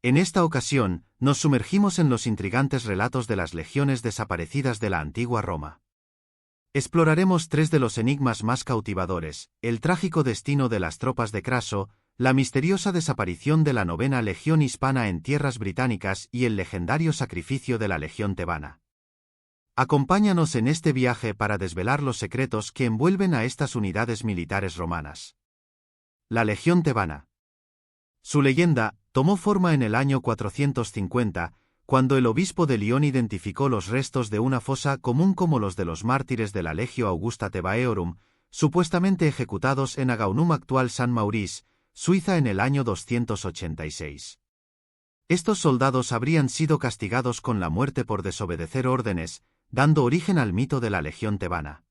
En esta ocasión, nos sumergimos en los intrigantes relatos de las legiones desaparecidas de la antigua Roma. Exploraremos tres de los enigmas más cautivadores: el trágico destino de las tropas de Craso, la misteriosa desaparición de la 9ª Legión Hispana en tierras británicas y el legendario sacrificio de la Legión Tebana. Acompáñanos en este viaje para desvelar los secretos que envuelven a estas unidades militares romanas. La Legión Tebana. Su leyenda tomó forma en el año 450, cuando el obispo de Lyon identificó los restos de una fosa común como los de los mártires de la Legio Augusta Thebaeorum, supuestamente ejecutados en Agaunum, actual San Maurice, Suiza, en el año 286. Estos soldados habrían sido castigados con la muerte por desobedecer órdenes, dando origen al mito de la Legión Tebana.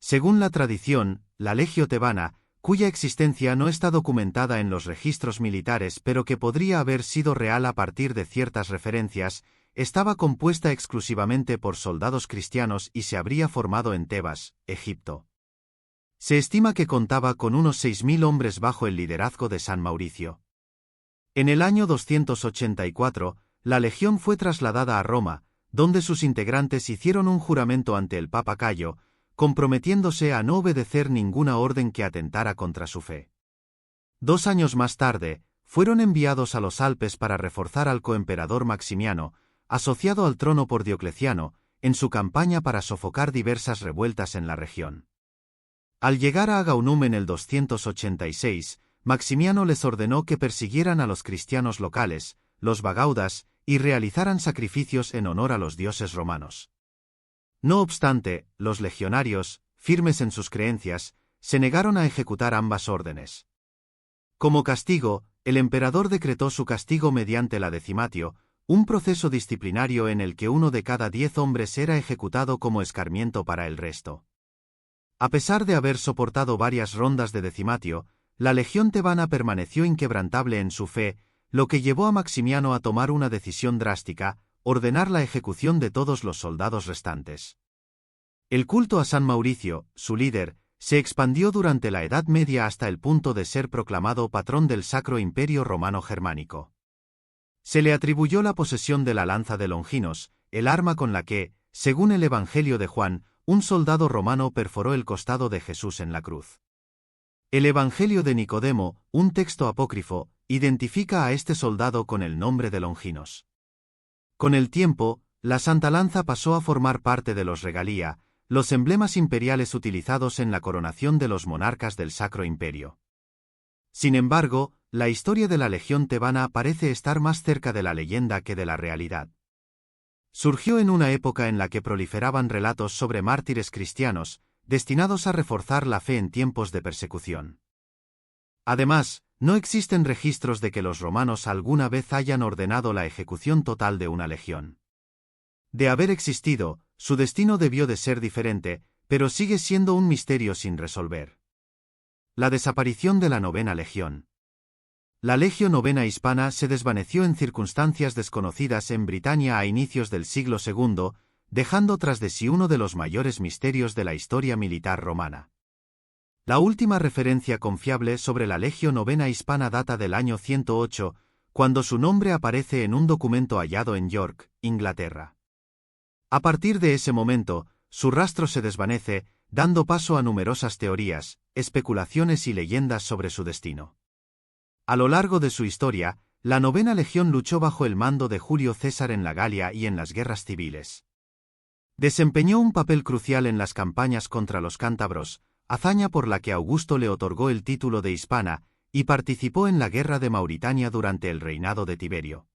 Según la tradición, la Legio Tebana, cuya existencia no está documentada en los registros militares pero que podría haber sido real a partir de ciertas referencias, estaba compuesta exclusivamente por soldados cristianos y se habría formado en Tebas, Egipto. Se estima que contaba con unos 6.000 hombres bajo el liderazgo de San Mauricio. En el año 284, la legión fue trasladada a Roma, donde sus integrantes hicieron un juramento ante el Papa Cayo, comprometiéndose a no obedecer ninguna orden que atentara contra su fe. 2 años más tarde, fueron enviados a los Alpes para reforzar al coemperador Maximiano, asociado al trono por Diocleciano, en su campaña para sofocar diversas revueltas en la región. Al llegar a Agaunum en el 286, Maximiano les ordenó que persiguieran a los cristianos locales, los bagaudas, y realizaran sacrificios en honor a los dioses romanos. No obstante, los legionarios, firmes en sus creencias, se negaron a ejecutar ambas órdenes. Como castigo, el emperador decretó su castigo mediante la decimatio, un proceso disciplinario en el que 1 de cada 10 hombres era ejecutado como escarmiento para el resto. A pesar de haber soportado varias rondas de decimatio, la legión tebana permaneció inquebrantable en su fe, lo que llevó a Maximiano a tomar una decisión drástica: ordenar la ejecución de todos los soldados restantes. El culto a San Mauricio, su líder, se expandió durante la Edad Media hasta el punto de ser proclamado patrón del Sacro Imperio Romano Germánico. Se le atribuyó la posesión de la lanza de Longinos, el arma con la que, según el Evangelio de Juan, un soldado romano perforó el costado de Jesús en la cruz. El Evangelio de Nicodemo, un texto apócrifo, identifica a este soldado con el nombre de Longinos. Con el tiempo, la Santa Lanza pasó a formar parte de los regalia, los emblemas imperiales utilizados en la coronación de los monarcas del Sacro Imperio. Sin embargo, la historia de la Legión Tebana parece estar más cerca de la leyenda que de la realidad. Surgió en una época en la que proliferaban relatos sobre mártires cristianos, destinados a reforzar la fe en tiempos de persecución. Además, no existen registros de que los romanos alguna vez hayan ordenado la ejecución total de una legión. De haber existido, su destino debió de ser diferente, pero sigue siendo un misterio sin resolver. La desaparición de la 9ª Legión. La Legio Novena Hispana se desvaneció en circunstancias desconocidas en Britania a inicios del siglo II, dejando tras de sí uno de los mayores misterios de la historia militar romana. La última referencia confiable sobre la Legio Novena Hispana data del año 108, cuando su nombre aparece en un documento hallado en York, Inglaterra. A partir de ese momento, su rastro se desvanece, dando paso a numerosas teorías, especulaciones y leyendas sobre su destino. A lo largo de su historia, la 9ª Legión luchó bajo el mando de Julio César en la Galia y en las guerras civiles. Desempeñó un papel crucial en las campañas contra los cántabros, hazaña por la que Augusto le otorgó el título de Hispana, y participó en la guerra de Mauritania durante el reinado de Tiberio.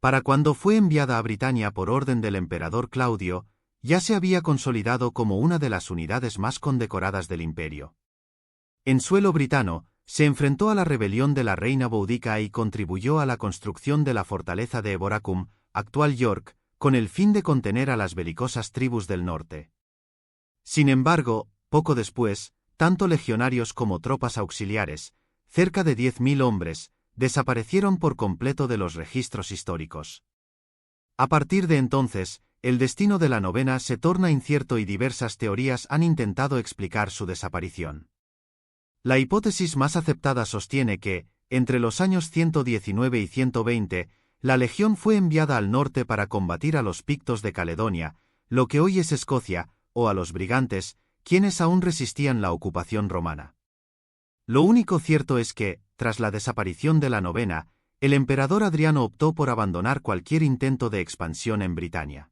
Para cuando fue enviada a Britania por orden del emperador Claudio, ya se había consolidado como una de las unidades más condecoradas del imperio. En suelo britano, se enfrentó a la rebelión de la reina Boudica y contribuyó a la construcción de la fortaleza de Eboracum, actual York, con el fin de contener a las belicosas tribus del norte. Sin embargo, poco después, tanto legionarios como tropas auxiliares, cerca de 10.000 hombres, desaparecieron por completo de los registros históricos. A partir de entonces, el destino de la 9ª se torna incierto y diversas teorías han intentado explicar su desaparición. La hipótesis más aceptada sostiene que, entre los años 119 y 120, la legión fue enviada al norte para combatir a los pictos de Caledonia, lo que hoy es Escocia, o a los brigantes, quienes aún resistían la ocupación romana. Lo único cierto es que, tras la desaparición de la novena, el emperador Adriano optó por abandonar cualquier intento de expansión en Britania.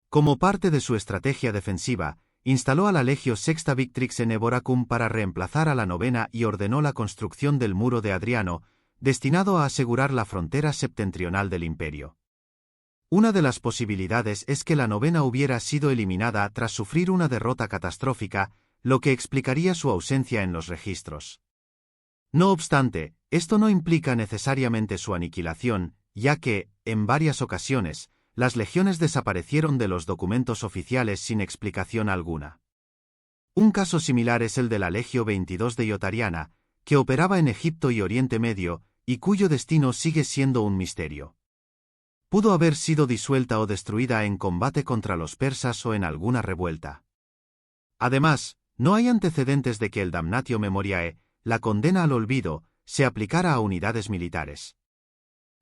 Como parte de su estrategia defensiva, instaló a la Legio Sexta Victrix en Eboracum para reemplazar a la novena y ordenó la construcción del muro de Adriano, destinado a asegurar la frontera septentrional del imperio. Una de las posibilidades es que la novena hubiera sido eliminada tras sufrir una derrota catastrófica, lo que explicaría su ausencia en los registros. No obstante, esto no implica necesariamente su aniquilación, ya que, en varias ocasiones, las legiones desaparecieron de los documentos oficiales sin explicación alguna. Un caso similar es el de la Legio 22 de Iotariana, que operaba en Egipto y Oriente Medio, y cuyo destino sigue siendo un misterio. Pudo haber sido disuelta o destruida en combate contra los persas o en alguna revuelta. Además, no hay antecedentes de que el damnatio memoriae, la condena al olvido, se aplicara a unidades militares.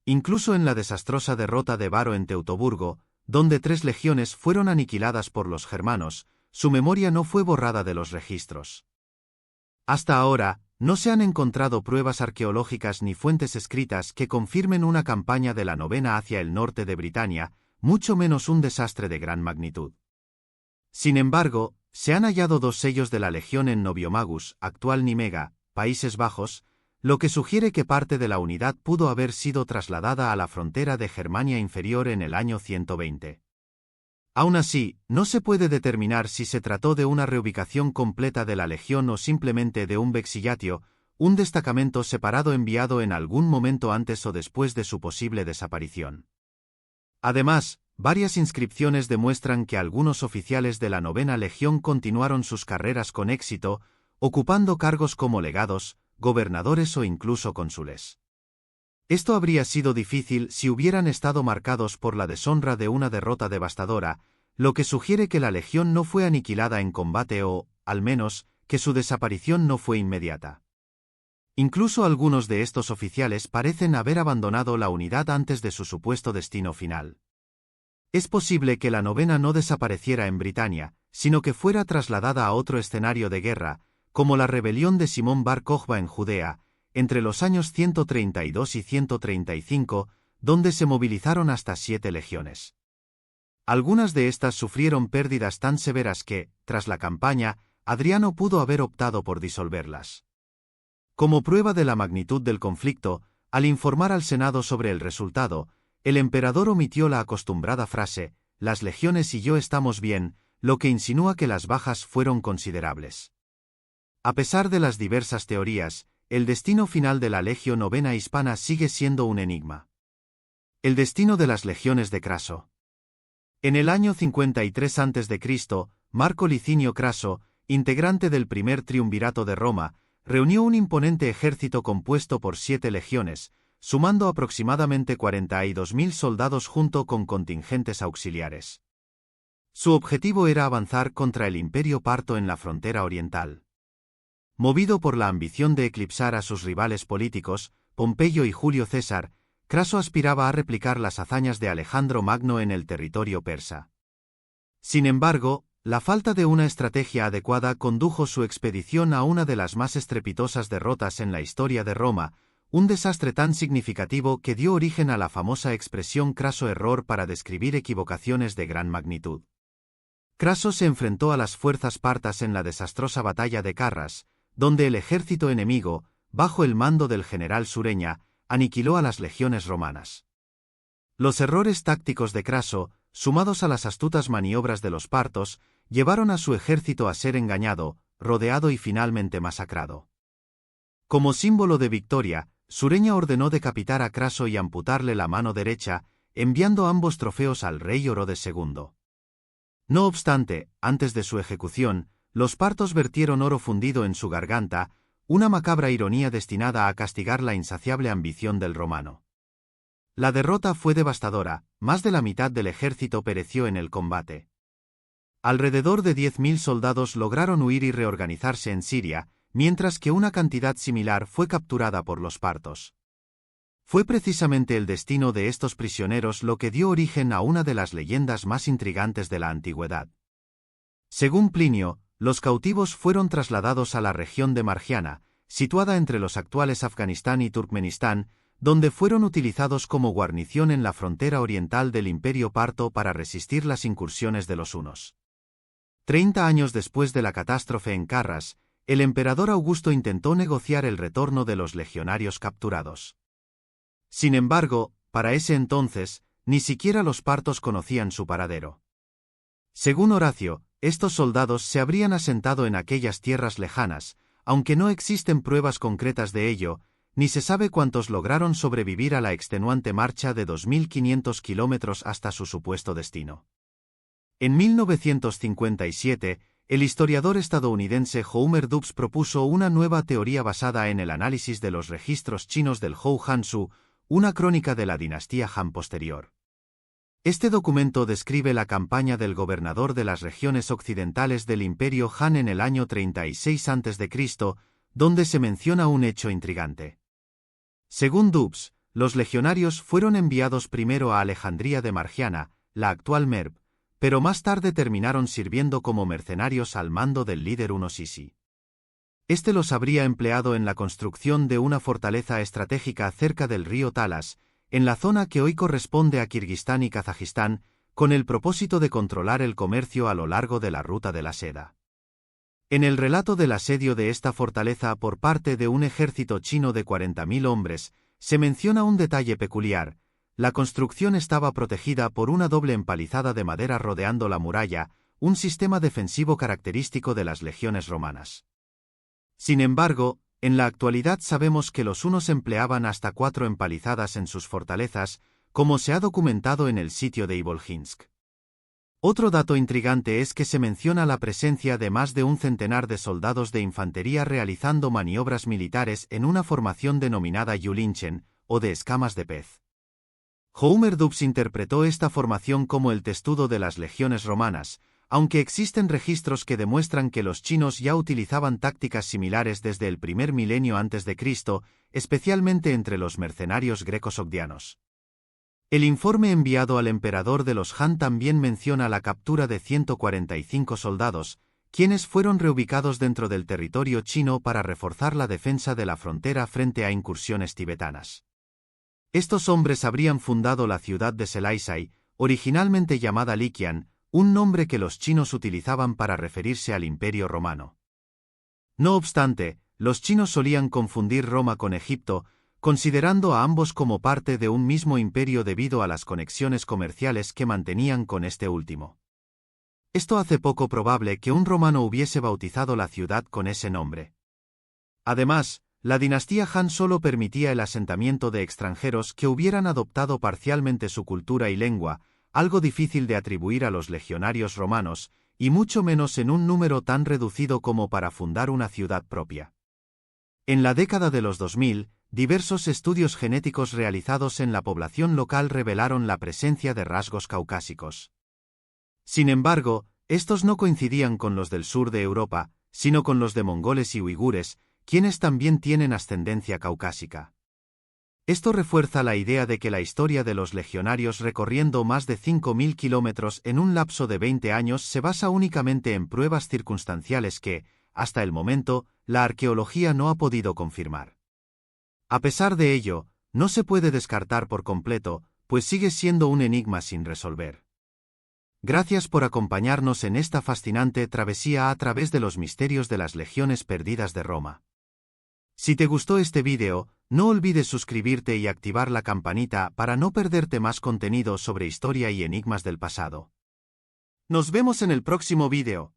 Incluso en la desastrosa derrota de Varo en Teutoburgo, donde 3 legiones fueron aniquiladas por los germanos, su memoria no fue borrada de los registros. Hasta ahora, no se han encontrado pruebas arqueológicas ni fuentes escritas que confirmen una campaña de la novena hacia el norte de Britania, mucho menos un desastre de gran magnitud. Sin embargo, se han hallado 2 sellos de la legión en Noviomagus, actual Nimega, Países Bajos, lo que sugiere que parte de la unidad pudo haber sido trasladada a la frontera de Germania Inferior en el año 120. Aún así, no se puede determinar si se trató de una reubicación completa de la legión o simplemente de un vexillatio, un destacamento separado enviado en algún momento antes o después de su posible desaparición. Además, varias inscripciones demuestran que algunos oficiales de la novena legión continuaron sus carreras con éxito, ocupando cargos como legados, gobernadores o incluso cónsules. Esto habría sido difícil si hubieran estado marcados por la deshonra de una derrota devastadora, lo que sugiere que la legión no fue aniquilada en combate o, al menos, que su desaparición no fue inmediata. Incluso algunos de estos oficiales parecen haber abandonado la unidad antes de su supuesto destino final. Es posible que la novena no desapareciera en Britania, sino que fuera trasladada a otro escenario de guerra, como la rebelión de Simón Bar Kokhba en Judea, entre los años 132 y 135, donde se movilizaron hasta 7 legiones. Algunas de estas sufrieron pérdidas tan severas que, tras la campaña, Adriano pudo haber optado por disolverlas. Como prueba de la magnitud del conflicto, al informar al Senado sobre el resultado, el emperador omitió la acostumbrada frase, «Las legiones y yo estamos bien», lo que insinúa que las bajas fueron considerables. A pesar de las diversas teorías, el destino final de la Legio Novena Hispana sigue siendo un enigma. El destino de las legiones de Craso. En el año 53 a.C., Marco Licinio Craso, integrante del primer triunvirato de Roma, reunió un imponente ejército compuesto por 7 legiones, sumando aproximadamente 42.000 soldados junto con contingentes auxiliares. Su objetivo era avanzar contra el Imperio Parto en la frontera oriental. Movido por la ambición de eclipsar a sus rivales políticos, Pompeyo y Julio César, Craso aspiraba a replicar las hazañas de Alejandro Magno en el territorio persa. Sin embargo, la falta de una estrategia adecuada condujo su expedición a una de las más estrepitosas derrotas en la historia de Roma, un desastre tan significativo que dio origen a la famosa expresión Craso error para describir equivocaciones de gran magnitud. Craso se enfrentó a las fuerzas partas en la desastrosa batalla de Carras, donde el ejército enemigo, bajo el mando del general Sureña, aniquiló a las legiones romanas. Los errores tácticos de Craso, sumados a las astutas maniobras de los partos, llevaron a su ejército a ser engañado, rodeado y finalmente masacrado. Como símbolo de victoria, Sureña ordenó decapitar a Craso y amputarle la mano derecha, enviando ambos trofeos al rey Orodes II. No obstante, antes de su ejecución, los partos vertieron oro fundido en su garganta, una macabra ironía destinada a castigar la insaciable ambición del romano. La derrota fue devastadora, más de la mitad del ejército pereció en el combate. Alrededor de 10.000 soldados lograron huir y reorganizarse en Siria, mientras que una cantidad similar fue capturada por los partos. Fue precisamente el destino de estos prisioneros lo que dio origen a una de las leyendas más intrigantes de la antigüedad. Según Plinio, los cautivos fueron trasladados a la región de Margiana, situada entre los actuales Afganistán y Turkmenistán, donde fueron utilizados como guarnición en la frontera oriental del Imperio Parto para resistir las incursiones de los hunos. 30 años después de la catástrofe en Carras, el emperador Augusto intentó negociar el retorno de los legionarios capturados. Sin embargo, para ese entonces, ni siquiera los partos conocían su paradero. Según Horacio, estos soldados se habrían asentado en aquellas tierras lejanas, aunque no existen pruebas concretas de ello, ni se sabe cuántos lograron sobrevivir a la extenuante marcha de 2.500 kilómetros hasta su supuesto destino. En 1957, el historiador estadounidense Homer Dubs propuso una nueva teoría basada en el análisis de los registros chinos del Hou Hansu, una crónica de la dinastía Han posterior. Este documento describe la campaña del gobernador de las regiones occidentales del Imperio Han en el año 36 a.C., donde se menciona un hecho intrigante. Según Dubs, los legionarios fueron enviados primero a Alejandría de Margiana, la actual Merv, pero más tarde terminaron sirviendo como mercenarios al mando del líder Huno Sisi. Este los habría empleado en la construcción de una fortaleza estratégica cerca del río Talas, en la zona que hoy corresponde a Kirguistán y Kazajistán, con el propósito de controlar el comercio a lo largo de la ruta de la seda. En el relato del asedio de esta fortaleza por parte de un ejército chino de 40.000 hombres, se menciona un detalle peculiar: la construcción estaba protegida por una doble empalizada de madera rodeando la muralla, un sistema defensivo característico de las legiones romanas. Sin embargo, en la actualidad sabemos que los hunos empleaban hasta 4 empalizadas en sus fortalezas, como se ha documentado en el sitio de Ivolginsk. Otro dato intrigante es que se menciona la presencia de más de un centenar de soldados de infantería realizando maniobras militares en una formación denominada Yulinchen, o de escamas de pez. Homer Dubs interpretó esta formación como el testudo de las legiones romanas, aunque existen registros que demuestran que los chinos ya utilizaban tácticas similares desde el primer milenio antes de Cristo, especialmente entre los mercenarios greco-sogdianos. El informe enviado al emperador de los Han también menciona la captura de 145 soldados, quienes fueron reubicados dentro del territorio chino para reforzar la defensa de la frontera frente a incursiones tibetanas. Estos hombres habrían fundado la ciudad de Selaisai, originalmente llamada Liquian, un nombre que los chinos utilizaban para referirse al Imperio Romano. No obstante, los chinos solían confundir Roma con Egipto, considerando a ambos como parte de un mismo imperio debido a las conexiones comerciales que mantenían con este último. Esto hace poco probable que un romano hubiese bautizado la ciudad con ese nombre. Además, la dinastía Han solo permitía el asentamiento de extranjeros que hubieran adoptado parcialmente su cultura y lengua, algo difícil de atribuir a los legionarios romanos, y mucho menos en un número tan reducido como para fundar una ciudad propia. En la década de los 2000, diversos estudios genéticos realizados en la población local revelaron la presencia de rasgos caucásicos. Sin embargo, estos no coincidían con los del sur de Europa, sino con los de mongoles y uigures, quienes también tienen ascendencia caucásica. Esto refuerza la idea de que la historia de los legionarios recorriendo más de 5.000 kilómetros en un lapso de 20 años se basa únicamente en pruebas circunstanciales que, hasta el momento, la arqueología no ha podido confirmar. A pesar de ello, no se puede descartar por completo, pues sigue siendo un enigma sin resolver. Gracias por acompañarnos en esta fascinante travesía a través de los misterios de las legiones perdidas de Roma. Si te gustó este vídeo, no olvides suscribirte y activar la campanita para no perderte más contenido sobre historia y enigmas del pasado. Nos vemos en el próximo vídeo.